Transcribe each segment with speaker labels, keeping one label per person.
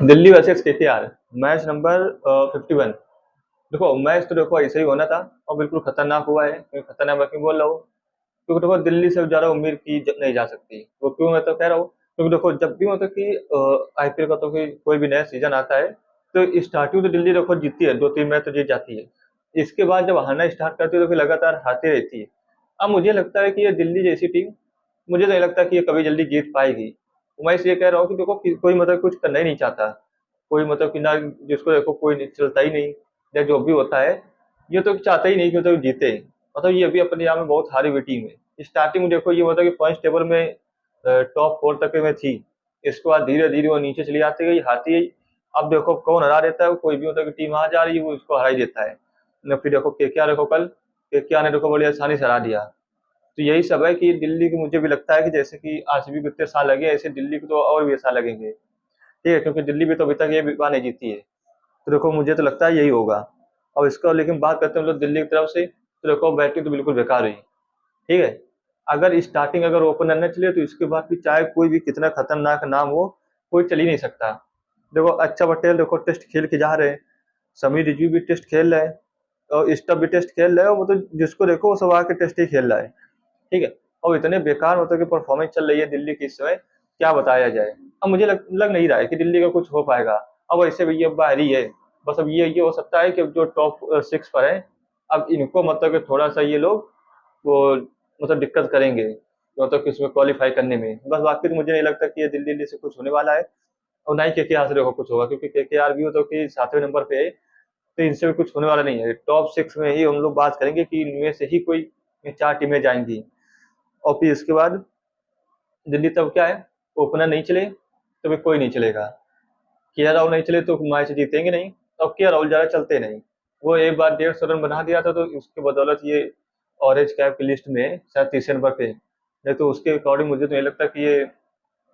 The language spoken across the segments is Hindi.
Speaker 1: Delhi versus KKR, match number 51। देखो मैच तो देखो ऐसे ही होना था और बिल्कुल खतरनाक हुआ है। मैं खतरनाक मैं क्यों बोल रहा हूँ, क्योंकि देखो दिल्ली से ज़्यादा उम्मीद की नहीं जा सकती। वो क्यों मैं तो कह रहा हूँ, क्योंकि देखो जब भी मतलब कि आईपीएल का तो कोई भी नया सीजन आता है तो स्टार्टिंग तो दिल्ली देखो जीतती है, 2-3 मैच तो जीत जाती है। इसके बाद जब हारना स्टार्ट करती है तो फिर लगातार हारती रहती है। अब मुझे लगता है कि ये दिल्ली जैसी टीम, मुझे नहीं लगता कि ये कभी जल्दी जीत पाएगी। तो मैं इसलिए कह रहा हूँ कि देखो कोई मतलब कुछ करना ही नहीं चाहता। कोई मतलब कि ना, जिसको देखो कोई चलता ही नहीं, या जो भी होता है ये तो चाहता ही नहीं कि मतलब जीते। मतलब ये अभी अपने यहाँ में बहुत हारी हुई टीम है। स्टार्टिंग में देखो ये मतलब कि पॉइंट टेबल में टॉप 4 तक में थी। इसके बाद धीरे धीरे वो नीचे चली आती गई, हारती गई। अब देखो कौन हरा देता है, कोई भी मतलब कि टीम आ जा रही है वो उसको हरा ही देता है। न फिर देखो केकेआर, देखो कल केकेआर ने देखो बड़ी आसानी से हरा दिया। तो यही सब है कि दिल्ली की, मुझे भी लगता है कि जैसे कि आरसीबी को इतने साल लगे ऐसे दिल्ली को तो और भी साल लगेंगे। ठीक है, क्योंकि दिल्ली भी तो अभी तक ये बार नहीं जीती है। तो देखो मुझे तो लगता है यही होगा। और इसका लेकिन बात करते हैं हम लोग दिल्ली की तरफ से, तो देखो बैटिंग तो बिल्कुल बेकार हुई। ठीक है, अगर स्टार्टिंग अगर ओपनर न चले तो इसके बाद भी चाहे कोई भी कितना खतरनाक नाम हो, कोई चल ही नहीं सकता। देखो अच्छा पटेल देखो टेस्ट खेल के जा रहे हैं, समीर रिजवी भी टेस्ट खेल रहे हैं, और स्टब भी टेस्ट खेल रहे हैं, वो तो जिसको देखो वो सब आके टेस्ट ही खेल रहा है। ठीक है, और इतने बेकार मतलब कि परफॉर्मेंस चल रही है दिल्ली की इस समय, क्या बताया जाए। अब मुझे लग नहीं रहा है कि दिल्ली का कुछ हो पाएगा। अब ऐसे भी ये बाहरी है, बस अब ये हो सकता है कि अब जो टॉप 6 पर है, अब इनको मतलब कि थोड़ा सा ये लोग वो मतलब दिक्कत करेंगे मतलब कि उसमें क्वालिफाई करने में। बस बाकी तो मुझे नहीं लगता कि ये दिल्ली दिल्ली से कुछ होने वाला है। और ना ही केकेआर से देखो कुछ होगा, क्योंकि केकेआर भी तो कि 7वें नंबर पे है। तो इनसे भी कुछ होने वाला नहीं है। टॉप 6 में ही हम लोग बात करेंगे कि इनमें से ही कोई 4 टीमें जाएंगी। और फिर इसके बाद दिल्ली तब क्या है, ओपनर नहीं चले तो फिर कोई नहीं चलेगा। के राहुल नहीं चले तो मैच जीतेंगे नहीं। अब के राहुल ज़्यादा चलते नहीं। वो एक बार 150 रन बना दिया था तो उसके बदौलत ये ऑरेंज कैप की लिस्ट में शायद तीसरे नंबर पे। नहीं तो उसके अकॉर्डिंग मुझे तो नहीं लगता कि ये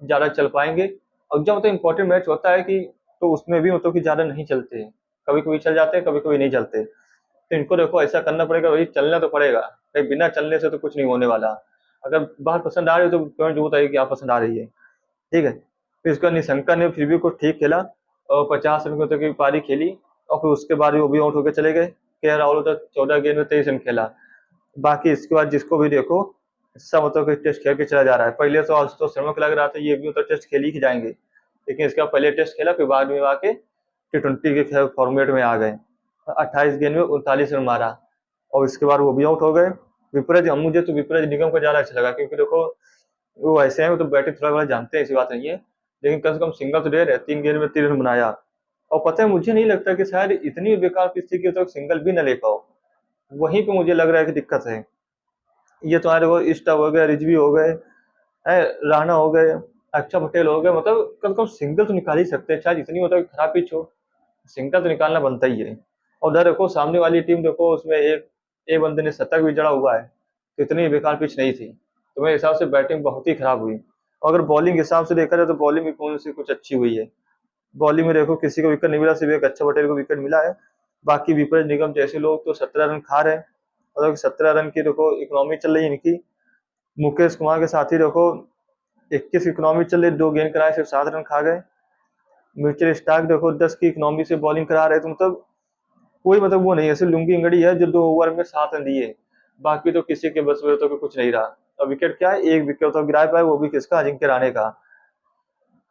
Speaker 1: ज़्यादा चल पाएंगे। और जब मतलब इंपॉर्टेंट मैच होता है कि, तो उसमें भी मतलब कि ज़्यादा नहीं चलते। कभी कभी चल जाते हैं, कभी कभी नहीं चलते। तो इनको देखो ऐसा करना पड़ेगा, वही चलना तो पड़ेगा। कहीं बिना चलने से तो कुछ नहीं होने वाला। अगर बात पसंद आ रही है तो कमेंट जरूर बताइए कि आप पसंद आ रही है। ठीक है, फिर इसका निशंका ने फिर भी कुछ ठीक खेला और 50 रन तक की पारी खेली। और फिर उसके बाद वो भी आउट होकर चले गए। के राहुल तो 14 गेंद में 23 रन खेला। बाकी इसके बाद जिसको भी देखो सब मतलब कि टेस्ट खेल के चला जा रहा है। पहले तो आशुतोष शर्मा को लग रहा था ये भी मतलब टेस्ट खेल ही जाएंगे, लेकिन इसका पहले टेस्ट खेला फिर बाद में आके T20 के फॉर्मेट में आ गए। 28 गेंद में 39 रन मारा और इसके बाद वो भी आउट हो गए। विपराज, मुझे तो विपराज निगम को ज्यादा अच्छा लगा, क्योंकि देखो वो ऐसे हैं, वो तो बैटिंग थोड़ा बड़ा जानते हैं, ऐसी बात नहीं है। लेकिन कम से कम सिंगल तो दे रहे, 3 गेंद में 3 रन बनाया। और पता है मुझे नहीं लगता कि शायद इतनी बेकार पिच थी कि तो सिंगल भी न ले पाओ। वहीं पे मुझे लग रहा है कि दिक्कत है। ये तुम्हारे वो इस्टा हो गए, रिजवी हो गए, राणा हो गए, अक्षर पटेल हो गए, मतलब कम से कम सिंगल तो निकाल ही सकते हैं, चाहे जितनी मतलब खराब पिच हो। सिंगल तो निकालना बनता ही है। और उधर देखो सामने वाली टीम देखो, उसमें एक बंदे ने शतक भी जड़ा हुआ है। तो इतनी बेकार पिच नहीं थी। तो मेरे हिसाब से बैटिंग बहुत ही खराब हुई। और अगर बॉलिंग के हिसाब से देखा जाए तो बॉलिंग भी कौन सी कुछ अच्छी हुई है। बॉलिंग में देखो किसी को विकेट नहीं मिला, सिर्फ एक अच्छा पटेल को विकेट मिला है। बाकी विपरीत निगम जैसे लोग तो 17 रन खा रहे हैं। मतलब 17 रन की देखो इकोनॉमी चल रही है इनकी। मुकेश कुमार के साथ ही देखो 21 इकोनॉमी चल रही, 2 गेंद कराए सिर्फ 7 रन खा गए। मिचेल स्टार्क देखो 10 की इकोनॉमी से बॉलिंग करा रहे, तो मतलब कोई मतलब वो नहीं, ऐसे लुंगी इंगड़ी है जो 2 ओवर में 7 रन दिए। बाकी तो किसी के बस में तो कुछ नहीं रहा। और विकेट क्या है, एक विकेट तो गिरा पाए, वो भी किसका, अजिंक्य रहाणे का।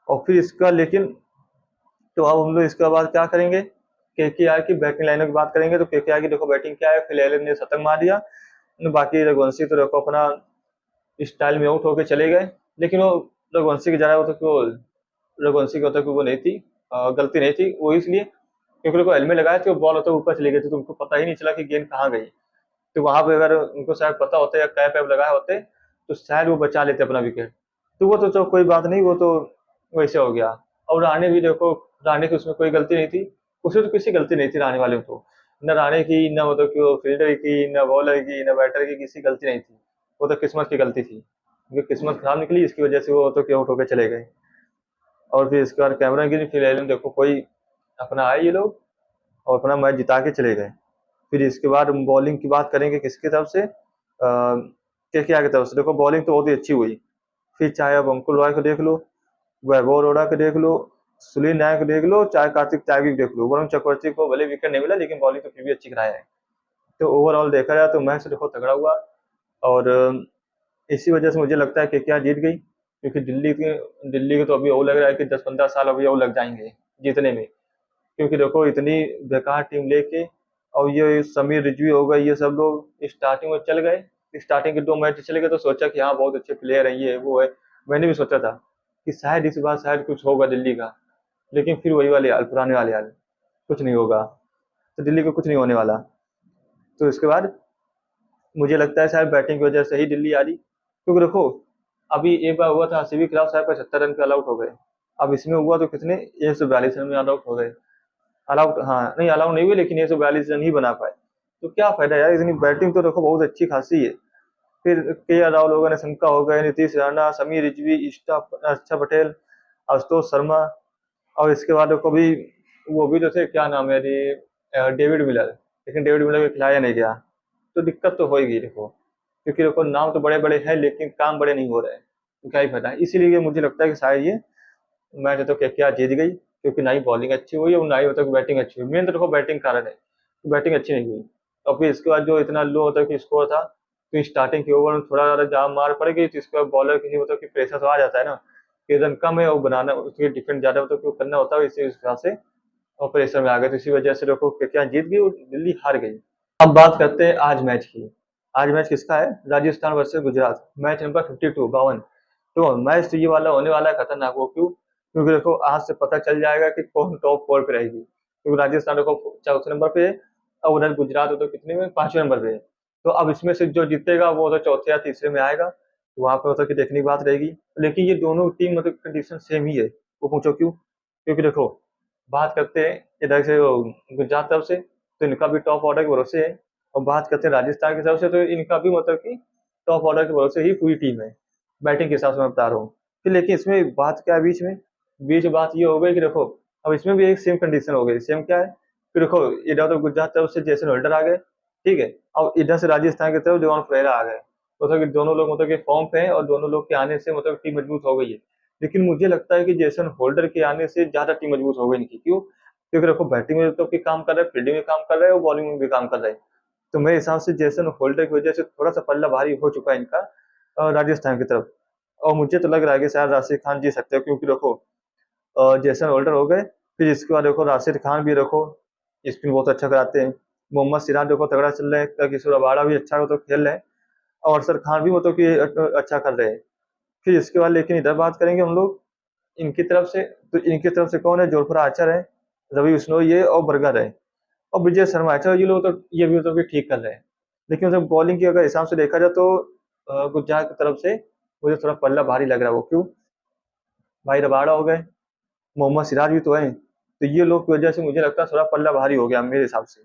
Speaker 1: और फिर इसका लेकिन, तो अब हम लोग इसके बाद क्या करेंगे, केकेआर की बैटिंग लाइनों की बात करेंगे। तो केकेआर की देखो बैटिंग क्या है, फिल एलन ने शतक मार दिया। बाकी रघुवंशी तो देखो अपना स्टाइल में आउट होकर चले गए। लेकिन वो रघुवंशी की ज्यादा वो तो क्यों, रघुवंशी की होता कि वो नहीं थी, गलती नहीं थी वो, इसलिए क्योंकि उनको हेलमेट लगाए थे, वो बॉल होता ऊपर चली गई थी तो उनको पता ही नहीं चला कि गेंद कहाँ गई। तो वहां पे अगर उनको शायद पता होता या कैप वैप लगाए होते तो शायद वो बचा लेते अपना विकेट। तो वो तो चलो कोई बात नहीं, वो तो वैसे हो गया। और राणे भी देखो, राणे की उसमें कोई गलती नहीं थी। उसमें तो किसी गलती नहीं थी राणे वाले में तो। न राणे की, न मतलब कि वो फील्डर की, न बॉलर की, न बैटर की, किसी गलती नहीं थी। वो तो किस्मत की गलती थी, क्योंकि किस्मत खराब निकली इसकी वजह से वो तो आउट होकर चले गए। और फिर इसके बाद कैमरा गिरी, फिर एलन देखो कोई अपना आए ये लोग और अपना मैच जिता के चले गए। फिर इसके बाद बॉलिंग की बात करेंगे किसकी तरफ से, केकेआर की तरफ से। देखो बॉलिंग तो बहुत ही अच्छी हुई। फिर चाहे आप अंकुल रॉय को देख लो, वैभव अरोड़ा को देख लो, सुनील नायक देख लो, चाहे कार्तिक त्यागी देख लो, वरुण चक्रवर्ती को भले विकेट नहीं मिला लेकिन बॉलिंग तो फिर भी अच्छी कराया है। तो ओवरऑल देखा जाए तो मैच देखो तगड़ा हुआ। और इसी वजह से मुझे लगता है कि क्या जीत गई, क्योंकि दिल्ली के तो अभी और लग रहा है कि 10-15 साल अभी और लग जाएंगे जीतने में। क्योंकि देखो इतनी बेकार टीम लेके, और ये समीर रिजवी हो गए, ये सब लोग स्टार्टिंग में चल गए, स्टार्टिंग के 2 मैच चले गए तो सोचा कि हाँ बहुत अच्छे प्लेयर है, ये वो है। मैंने भी सोचा था कि शायद इस बार शायद कुछ होगा दिल्ली का, लेकिन फिर वही वाले हाल, पुराने वाले हाल, कुछ नहीं होगा। तो दिल्ली को कुछ नहीं होने वाला। तो इसके बाद मुझे लगता है शायद बैटिंग की वजह से ही दिल्ली आ रही, क्योंकि देखो अभी एक बार हुआ था आरसीबी के खिलाफ, शायद 75 रन पे ऑल आउट हो गए। अब इसमें हुआ तो कितने, 142 रन में ऑल आउट हो गए। ऑल आउट, हाँ नहीं ऑल आउट नहीं हुए, लेकिन 142 रन ही बना पाए। तो क्या फायदा यार, इतनी बैटिंग तो देखो बहुत अच्छी खासी है। फिर के एल राहुल हो गए, शंका हो गए, नीतीश राणा, समीर रिजवी, अच्छा पटेल, आशुतोष शर्मा, और इसके बाद देखो भी वो भी जो थे, क्या नाम है अरे, डेविड मिलर, लेकिन डेविड मिलर को खिलाया नहीं गया। तो दिक्कत तो होगी देखो, क्योंकि देखो नाम तो बड़े बड़े हैं लेकिन काम बड़े नहीं हो रहे हैं। तो क्या ही फायदा है, इसीलिए मुझे लगता है कि शायद ये मैच तो क्या जीत गई, क्योंकि ना ही बॉलिंग अच्छी हुई और ना ही मतलब बैटिंग अच्छी हुई। मेन तो देखो बैटिंग कारण है, बैटिंग अच्छी नहीं हुई। और फिर इसके बाद जो इतना लो मतलब कि स्कोर था, तो स्टार्टिंग के ओवर में थोड़ा ज़्यादा जाम मार पड़ गई, तो इसके बाद बॉलर की मतलब कि प्रेशर तो आ जाता है ना, कि रन कम है और बनाना उसके डिफेंड ज़्यादा मतलब कि करना होता है, इसी हिसाब से और प्रेशर में आ गए। तो इसी वजह से देखो क्या जीत गई और दिल्ली हार गई। अब बात करते हैं आज मैच की। आज मैच किसका है, Rajasthan versus Gujarat, match number 52, 52। तो मैच तो ये वाला होने वाला है खतरनाक। वो क्यों, क्योंकि देखो आज से पता चल जाएगा कि कौन टॉप 4 पे रहेगी, क्योंकि राजस्थान देखो चौथे नंबर पे है, और उधर गुजरात तो कितने में, 5वें नंबर पे है। तो अब इसमें से जो जीतेगा वो तो चौथे या तीसरे में आएगा, तो वहां पे मतलब कि देखने की बात रहेगी। लेकिन ये दोनों टीम मतलब कंडीशन सेम ही है। वो पूछो क्यों, क्योंकि देखो बात करते हैं इधर से गुजरात तरफ से, तो इनका भी टॉप ऑर्डर के भरोसे है। और बात करते हैं राजस्थान की तरफ से, तो इनका भी मतलब कि टॉप ऑर्डर के भरोसे ही पूरी टीम है, बैटिंग के हिसाब से मैं बता रहा हूँ। फिर लेकिन इसमें बात क्या है बीच में, बीच बात ये हो गई कि देखो अब इसमें भी एक सेम कंडीशन हो गई। सेम क्या है कि देखो इधर तो गुजरात तरफ से जैसन होल्डर आ गए, ठीक है, और इधर से राजस्थान की तरफ जवान फ्रेरा आ गए। मतलब कि दोनों लोग मतलब कि फॉर्म पे हैं, और दोनों लोग के आने से मतलब टीम मजबूत हो गई है। लेकिन मुझे लगता है कि जैसन होल्डर के आने से ज्यादा टीम मजबूत हो गई इनकी। क्यों, क्योंकि देखो बैटिंग में तो भी काम कर रहे हैं, फील्डिंग में काम कर रहे हैं और बॉलिंग में भी काम कर रहे हैं। तो मेरे हिसाब से जैसन होल्डर की वजह से थोड़ा सा पल्ला भारी हो चुका है इनका राजस्थान की तरफ। और मुझे तो लग रहा है कि शायद राशिद खान जी सकते हो, क्योंकि देखो जैसन होल्डर हो गए, फिर इसके बाद देखो राशिद खान भी देखो स्पिन बहुत अच्छा कराते हैं। मोहम्मद सिराज देखो तगड़ा चल रहे हैं, किशोर अबाड़ा भी अच्छा मतलब खेल रहे हैं, और अरशद खान भी मतलब कि अच्छा कर रहे हैं। फिर इसके बाद लेकिन इधर बात करेंगे हम लोग इनकी तरफ से, तो इनकी तरफ से कौन है, जोरफरा आर्चर है, रवि बिश्नोई है और बर्गर है, और विजय शर्मा है। चलो ये लोग तो ये भी मतलब कि ठीक कर रहे हैं। लेकिन मतलब बॉलिंग के अगर हिसाब से देखा जाए तो गुजरात की तरफ से मुझे थोड़ा पल्ला भारी लग रहा है। वो क्यों, भाई रबाड़ा हो गए, मोहम्मद सिराज भी तो है, तो ये लोग की वजह से मुझे लगता है थोड़ा पल्ला भारी हो गया मेरे हिसाब से।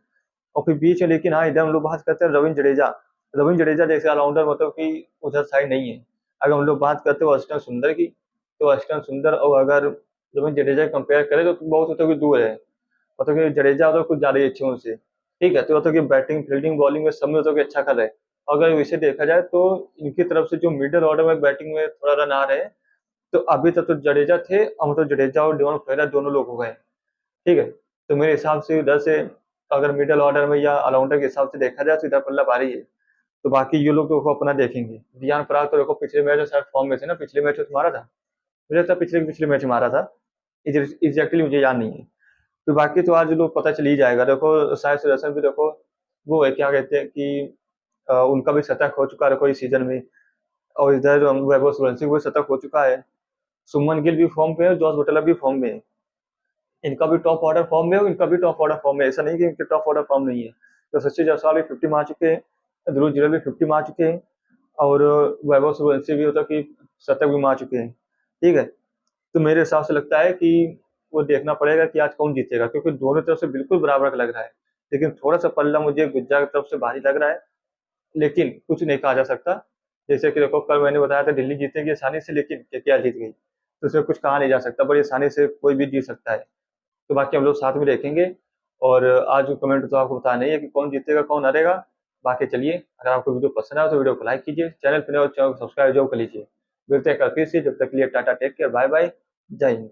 Speaker 1: और फिर बीच में लेकिन हाँ इधर हम लोग बात करते हैं रविंद्र जडेजा। रविंद्र जडेजा जैसे ऑलराउंडर मतलब कि उधर साइड नहीं है। अगर हम लोग बात करते हो अष्टन सुंदर की, तो अष्टन सुंदर और अगर रविंद्र जडेजा कंपेयर करें तो बहुत मतलब कि दूर है। मतलब कि जडेजा तो कुछ ज्यादा ही अच्छे हैं उनसे, ठीक है। तो मतलब कि बैटिंग फील्डिंग बॉलिंग में सब में मतलब कि अच्छा कर रहे हैं। अगर इसे देखा जाए तो इनकी तरफ से जो मिडिल ऑर्डर में बैटिंग में थोड़ा रन आ रहे हैं, तो अभी तक तो जडेजा थे, और मतलब जडेजा और डेवन फेरा दोनों लोग हो गए, ठीक है। तो मेरे हिसाब से इधर से अगर मिडिल ऑर्डर में या ऑलराउंडर के हिसाब से देखा जाए तो इधर पल्ला भारी है। तो बाकी ये लोग तो देखो अपना देखेंगे। रियान पराग तो देखो पिछले मैच में शायद फॉर्म में थे ना, पिछले मैच में तो मारा था, मुझे लगता है पिछले पिछले मैच में मारा था, एग्जैक्टली मुझे याद नहीं है। तो बाकी तो आज लोग पता चल ही जाएगा। देखो साई सुदर्शन भी देखो वो है, क्या कहते हैं कि उनका भी शतक हो चुका है देखो इस सीजन में, और इधर वैभव सूर्यवंशी को भी शतक हो चुका है। सुमन गिल भी फॉर्म पे है, जॉस बटलर भी फॉर्म में है। इनका भी टॉप ऑर्डर फॉर्म में है, इनका भी टॉप ऑर्डर फॉर्म में है। ऐसा नहीं कि इनके टॉप ऑर्डर फॉर्म नहीं है। तो सचिन जायसवाल भी 50 मार चुके हैं, ध्रुव जुरैल भी 50 मार चुके हैं, और वैभव सूर्यवंशी भी होता कि शतक भी मार चुके हैं, ठीक है। तो मेरे हिसाब से लगता है कि वो देखना पड़ेगा कि आज कौन जीतेगा, क्योंकि दोनों तरफ से बिल्कुल बराबर का लग रहा है। लेकिन थोड़ा सा पल्ला मुझे गुज्जा की तरफ से भारी लग रहा है, लेकिन कुछ नहीं कहा जा सकता। जैसे कि देखो कल मैंने बताया था दिल्ली जीतेगी आसानी से, लेकिन केकेआर जीत गई, तो उसमें कुछ कहा नहीं जा सकता, बड़ी आसानी से कोई भी जीत सकता है। तो बाकी हम लोग साथ में देखेंगे। और आज कमेंट तो आपको बताना ही है कि कौन जीतेगा कौन हारेगा। बाकी चलिए, अगर आपको वीडियो पसंद आए तो वीडियो को लाइक कीजिए, चैनल पर नए हो चैनल को सब्सक्राइब जरूर कर लीजिए। मिलते हैं कल फिर से, जब तक के लिए tata, take care, bye bye, जय हिंद।